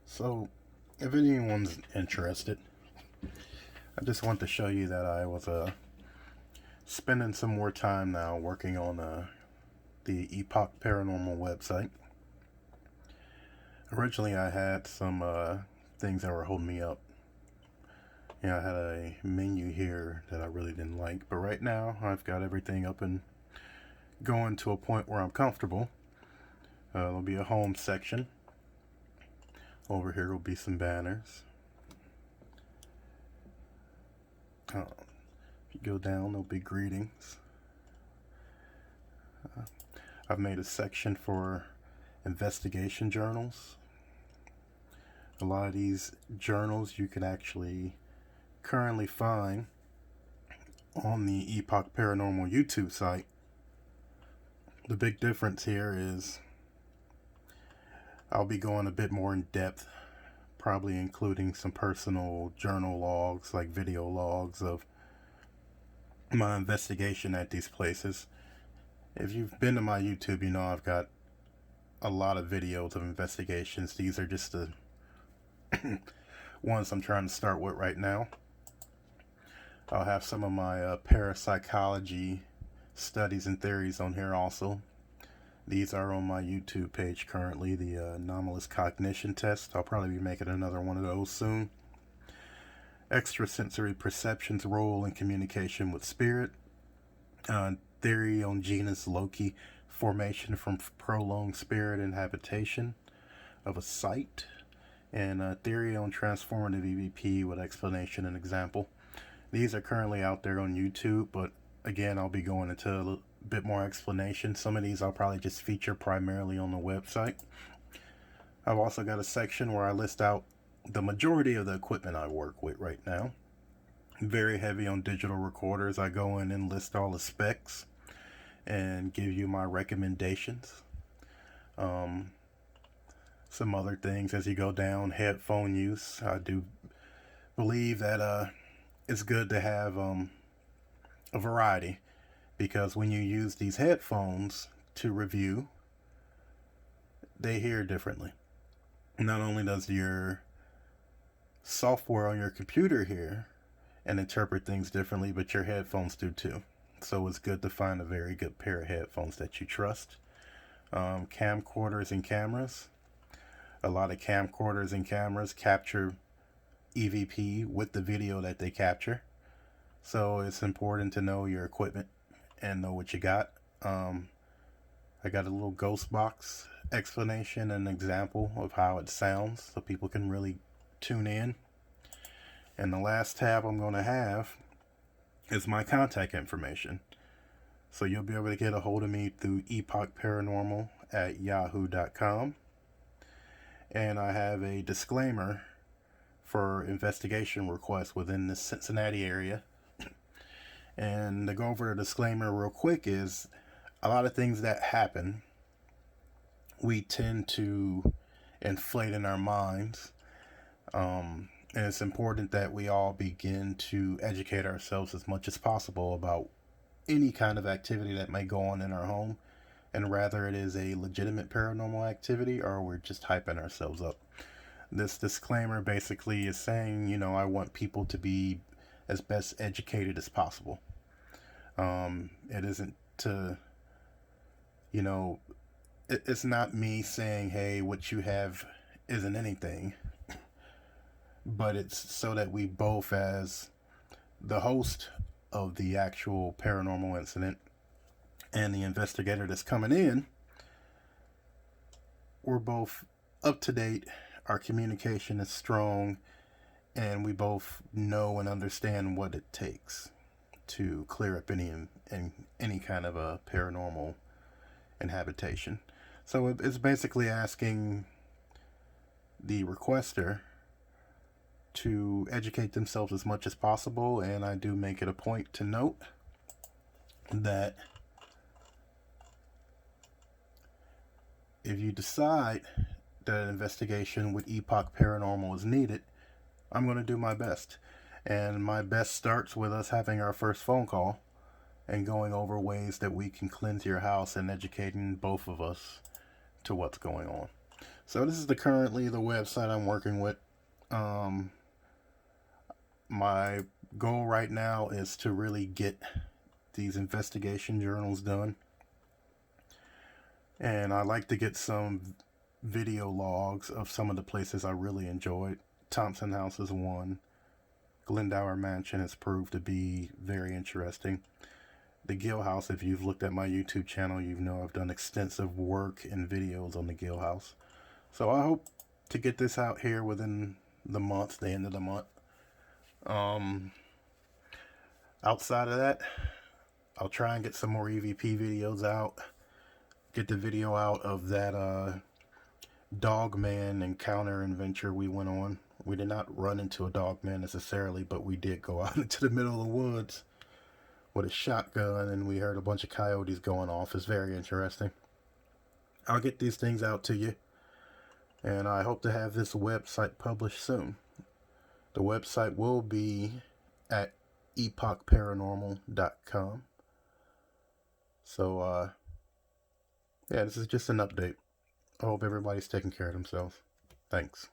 So, if anyone's interested, I just want to show you that I was spending some more time now working on the Epoch Paranormal website. Originally, I had some things that were holding me up. I had a menu here that I really didn't like, but right now I've got everything up and going to a point where I'm comfortable. There'll be a home section. Over here will be some banners. If you go down, there'll be greetings. I've made a section for investigation journals. A lot of these journals you can actually currently find on the Epoch Paranormal YouTube site. The big difference here is I'll be going a bit more in depth, probably including some personal journal logs, like video logs of my investigation at these places. If you've been to my YouTube, you know I've got a lot of videos of investigations. These are just the ones I'm trying to start with right now. I'll have some of my parapsychology studies and theories on here also. These are on my YouTube page currently, the anomalous cognition test. I'll probably be making another one of those soon. Extrasensory perception's role in communication with spirit. Theory on genus Loki, formation from prolonged spirit and habitation of a site. And theory on transformative EVP with explanation and example. These are currently out there on YouTube, but again, I'll be going into a little bit more explanation. Some of these I'll probably just feature primarily on the website. I've also got a section where I list out the majority of the equipment I work with right now. Very heavy on digital recorders. I go in and list all the specs and give you my recommendations. Some other things as you go down. Headphone use. I do believe that it's good to have a variety, because when you use these headphones to review, they hear differently. Not only does your software on your computer hear and interpret things differently, but your headphones do too. So it's good to find a very good pair of headphones that you trust. Camcorders and cameras. A lot of camcorders and cameras capture EVP with the video that they capture. So it's important to know your equipment and know what you got. I got a little ghost box explanation and example of how it sounds so people can really tune in. And the last tab I'm going to have is my contact information. So you'll be able to get a hold of me through epochparanormal@yahoo.com. And I have a disclaimer for investigation requests within the Cincinnati area. And to go over the disclaimer real quick is a lot of things that happen, we tend to inflate in our minds. And it's important that we all begin to educate ourselves as much as possible about any kind of activity that may go on in our home, and rather it is a legitimate paranormal activity or we're just hyping ourselves up. This disclaimer basically is saying, I want people to be as best educated as possible. It isn't to, it's not me saying, hey, what you have isn't anything, but it's so that we both, as the host of the actual paranormal incident and the investigator that's coming in, we're both up to date, our communication is strong, and we both know and understand what it takes to clear up any kind of a paranormal inhabitation. So it's basically asking the requester to educate themselves as much as possible, and I do make it a point to note that if you decide that an investigation with Epoch Paranormal is needed, I'm going to do my best. And my best starts with us having our first phone call and going over ways that we can cleanse your house and educating both of us to what's going on. So this is currently the website I'm working with. Um, my goal right now is to really get these investigation journals done. And I like to get some video logs of some of the places I really enjoyed. Thompson House is one. Glendower Mansion has proved to be very interesting. The Gill House, if you've looked at my YouTube channel, you know I've done extensive work and videos on the Gill House. So I hope to get this out here within the month, the end of the month. Outside of that, I'll try and get some more EVP videos out. Get the video out of that Dogman encounter adventure we went on. We did not run into a dogman necessarily, but we did go out into the middle of the woods with a shotgun and we heard a bunch of coyotes going off. It's very interesting. I'll get these things out to you, and I hope to have this website published soon. The website will be at epochparanormal.com. So, yeah, this is just an update. I hope everybody's taking care of themselves. Thanks.